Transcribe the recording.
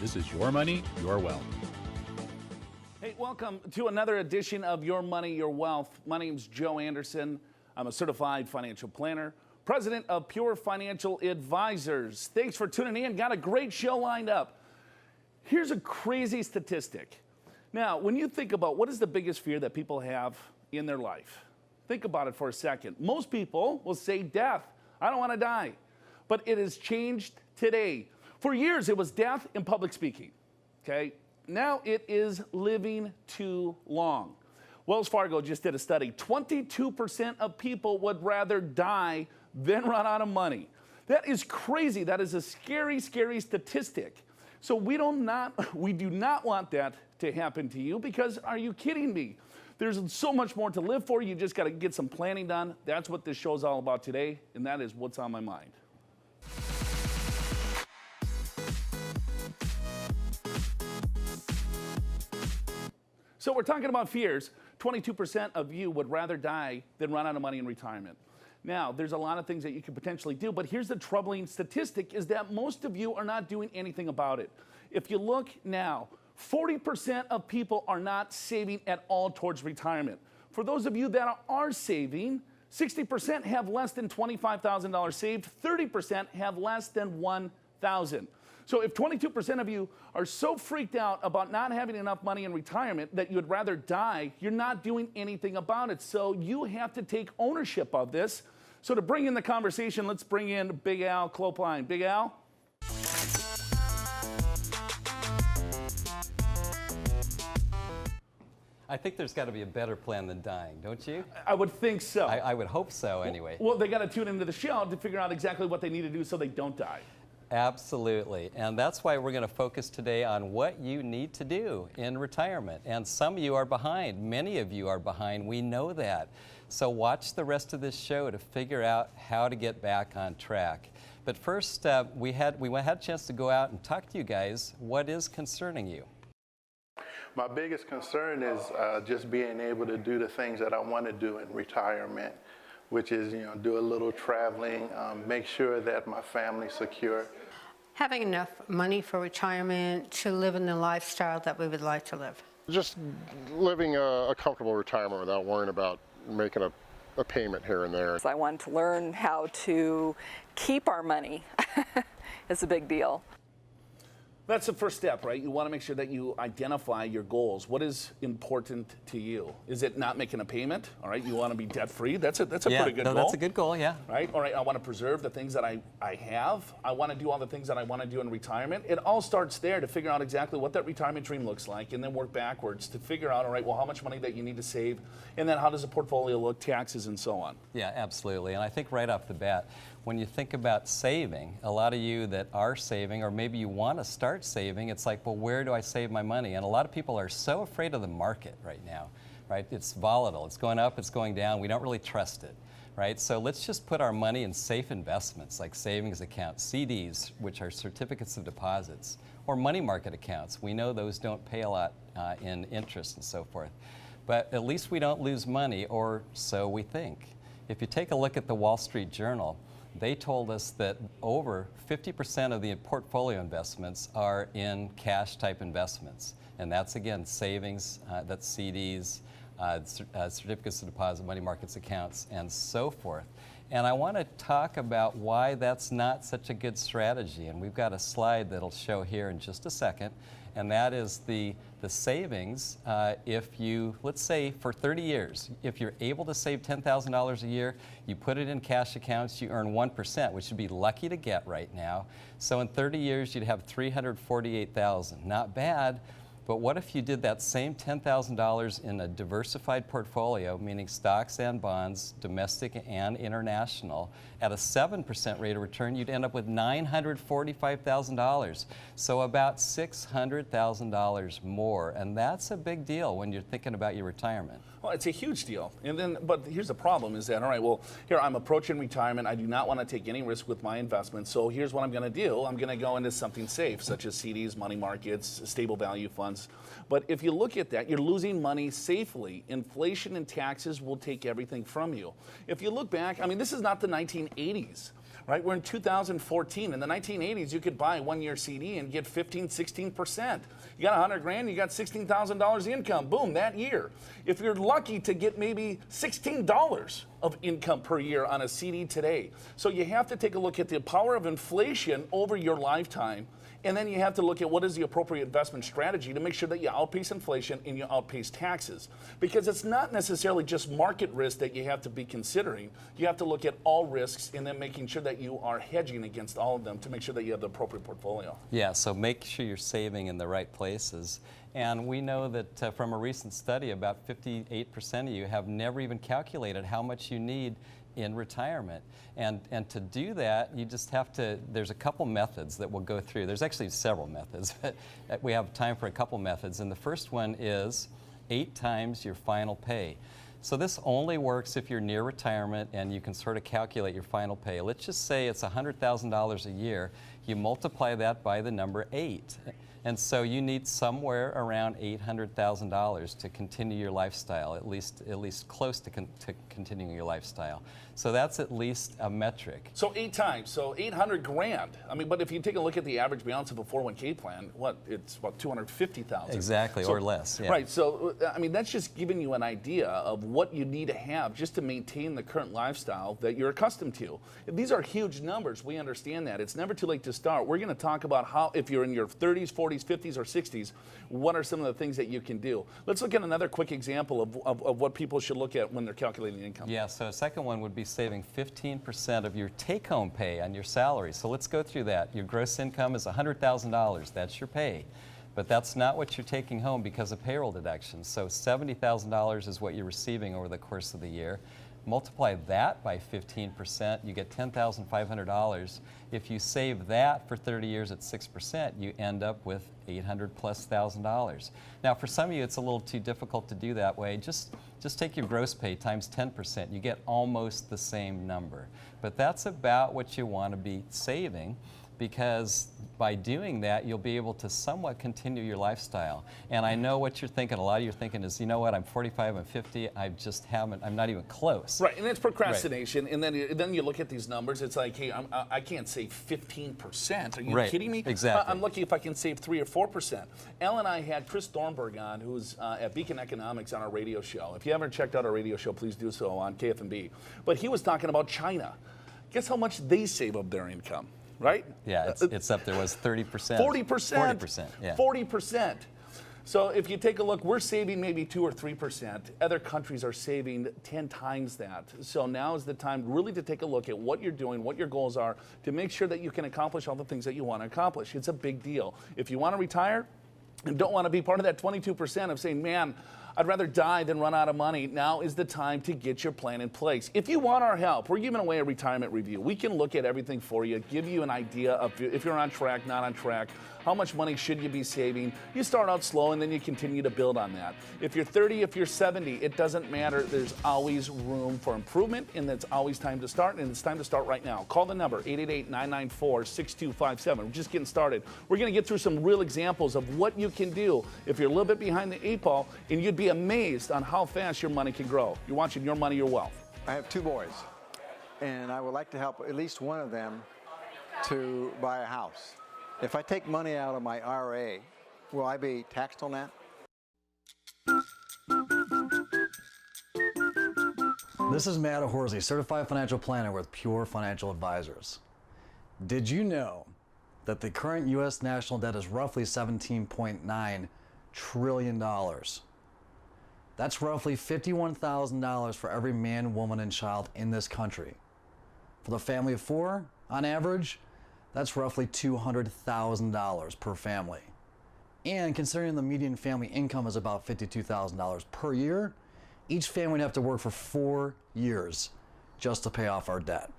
This is Your Money, Your Wealth. Hey, welcome to another edition of Your Money, Your Wealth. My name's Joe Anderson. I'm a certified financial planner, president of Pure Financial Advisors. Thanks for tuning in. Got a great show lined up. Here's a crazy statistic. Now, when you think about what is the biggest fear that people have in their life, think about it for a second. Most people will say death. I don't want to die. But it has changed today. For years, it was death and public speaking. Okay? Now it is living too long. Wells Fargo just did a study. 22% of people would rather die than run out of money. That is crazy. That is a scary, scary statistic. So we do not want that to happen to you, because are you kidding me? There's so much more to live for. You just got to get some planning done. That's what this show is all about today, and that is what's on my mind. So we're talking about fears. 22% of you would rather die than run out of money in retirement. Now, there's a lot of things that you could potentially do, but here's the troubling statistic, is that most of you are not doing anything about it. If you look now, 40% of people are not saving at all towards retirement. For those of you that are saving, 60% have less than $25,000 saved, 30% have less than $1,000. So if 22% of you are so freaked out about not having enough money in retirement that you would rather die, you're not doing anything about it. So you have to take ownership of this. So to bring in the conversation, let's bring in Big Al Clopine. Big Al? I think there's got to be a better plan than dying, don't you? I would think so. I would hope so, anyway. Well, they got to tune into the show to figure out exactly what they need to do so they don't die. Absolutely, and that's why we're going to focus today on what you need to do in retirement. And some of you are behind, many of you are behind, we know that. So watch the rest of this show to figure out how to get back on track. But first, we had a chance to go out and talk to you guys. What is concerning you? My biggest concern is just being able to do the things that I want to do in retirement, which is, do a little traveling, make sure that my family's secure. Having enough money for retirement to live in the lifestyle that we would like to live. Just living a comfortable retirement without worrying about making a payment here and there. I wanted to learn how to keep our money. It's a big deal. That's the first step, right? You want to make sure that you identify your goals. What is important to you? Is it not making a payment? All right, you want to be debt-free. That's a pretty good goal. That's a good goal, yeah. Right? All right, I want to preserve the things that I have. I want to do all the things that I want to do in retirement. It all starts there, to figure out exactly what that retirement dream looks like, and then work backwards to figure out, all right, well, how much money that you need to save, and then how does the portfolio look, taxes, and so on. Yeah, absolutely. And I think right off the bat, when you think about saving, a lot of you that are saving, or maybe you want to start saving, it's like, well, where do I save my money? And a lot of people are so afraid of the market right now, right? It's volatile. It's going up, it's going down. We don't really trust it, right? So let's just put our money in safe investments like savings accounts, CDs, which are certificates of deposits, or money market accounts. We know those don't pay a lot in interest and so forth. But at least we don't lose money, or so we think. If you take a look at the Wall Street Journal, they told us that over 50% of the portfolio investments are in cash-type investments. And that's, again, savings, that's CDs, certificates of deposit, money markets accounts, and so forth. And I want to talk about why that's not such a good strategy. And we've got a slide that'll show here in just a second. And that is the savings. If you, let's say for 30 years, if you're able to save $10,000 a year, you put it in cash accounts, you earn 1%, which you'd be lucky to get right now. So in 30 years, you'd have $348,000. Not bad. But what if you did that same $10,000 in a diversified portfolio, meaning stocks and bonds, domestic and international, at a 7% rate of return? You'd end up with $945,000. So about $600,000 more. And that's a big deal when you're thinking about your retirement. Well, it's a huge deal. And then, but here's the problem is that, all right, well, here I'm approaching retirement. I do not want to take any risk with my investments. So here's what I'm going to do. I'm going to go into something safe, such as CDs, money markets, stable value funds. But if you look at that, you're losing money safely. Inflation and taxes will take everything from you. If you look back, I mean, this is not the 1980s. right? We're in 2014. In the 1980s, you could buy a one-year CD and get 15, 16%. You got 100 grand, you got $16,000 income, boom, that year. If you're lucky to get maybe $16 of income per year on a CD today. So you have to take a look at the power of inflation over your lifetime. And then you have to look at what is the appropriate investment strategy to make sure that you outpace inflation and you outpace taxes. Because it's not necessarily just market risk that you have to be considering. You have to look at all risks and then making sure that you are hedging against all of them to make sure that you have the appropriate portfolio. Yeah, so make sure you're saving in the right places. And we know that from a recent study, about 58% of you have never even calculated how much you need in retirement. And to do that, you just have to, there's a couple methods that we'll go through. There's actually several methods, but we have time for a couple methods. And the first one is 8 times your final pay. So this only works if you're near retirement and you can sort of calculate your final pay. Let's just say it's $100,000 a year. You multiply that by the number 8. And so you need somewhere around $800,000 to continue your lifestyle, at least close to continuing your lifestyle. So that's at least a metric. So 8 times, so 800 grand. I mean, but if you take a look at the average balance of a 401k plan, it's about 250,000. Exactly, so, or less. Yeah. Right. So I mean, that's just giving you an idea of what you need to have just to maintain the current lifestyle that you're accustomed to. These are huge numbers. We understand that. It's never too late to start. We're going to talk about how, if you're in your 30s, 40s, 50s, or 60s, what are some of the things that you can do. Let's look at another quick example of what people should look at when they're calculating income. Yeah, so a second one would be saving 15% of your take-home pay on your salary. So let's go through that. Your gross income is $100,000. That's your pay. But that's not what you're taking home because of payroll deductions. So $70,000 is what you're receiving over the course of the year. Multiply that by 15%, you get $10,500. If you save that for 30 years at 6%, you end up with $800,000+. Now, for some of you, it's a little too difficult to do that way. Just take your gross pay times 10%. You get almost the same number. But that's about what you want to be saving, because by doing that, you'll be able to somewhat continue your lifestyle. And I know what you're thinking. A lot of you are thinking is, you know what, I'm 45, I'm 50, I'm not even close. Right, and it's procrastination. Right. And then you look at these numbers, it's like, hey, I can't save 15%. Are you kidding me? Exactly. I'm lucky if I can save 3 or 4%. Al and I had Chris Thornburg on, who's at Beacon Economics on our radio show. If you haven't checked out our radio show, please do so on KFMB. But he was talking about China. Guess how much they save of their income? Right? Yeah, it's up there. Was 30%? 40%. 40%. Yeah. 40%. So if you take a look, we're saving maybe 2 or 3%. Other countries are saving 10 times that. So now is the time really to take a look at what you're doing, what your goals are, to make sure that you can accomplish all the things that you want to accomplish. It's a big deal. If you want to retire and don't want to be part of that 22% of saying, man, I'd rather die than run out of money, now is the time to get your plan in place. If you want our help, we're giving away a retirement review. We can look at everything for you, give you an idea of if you're on track, not on track, how much money should you be saving. You start out slow and then you continue to build on that. If you're 30, if you're 70, it doesn't matter. There's always room for improvement, and it's always time to start, and it's time to start right now. Call the number, 888-994-6257. We're just getting started. We're going to get through some real examples of what you can do if you're a little bit behind the 8 ball, and you'd be amazed on how fast your money can grow. You're watching Your Money, Your Wealth. I have 2 boys, and I would like to help at least one of them to buy a house. If I take money out of my IRA, will I be taxed on that? This is Matt Horsey, Certified Financial Planner with Pure Financial Advisors. Did you know that the current U.S. national debt is roughly $17.9 trillion? That's roughly $51,000 for every man, woman, and child in this country. For the family of 4, on average, that's roughly $200,000 per family. And considering the median family income is about $52,000 per year, each family would have to work for 4 years just to pay off our debt.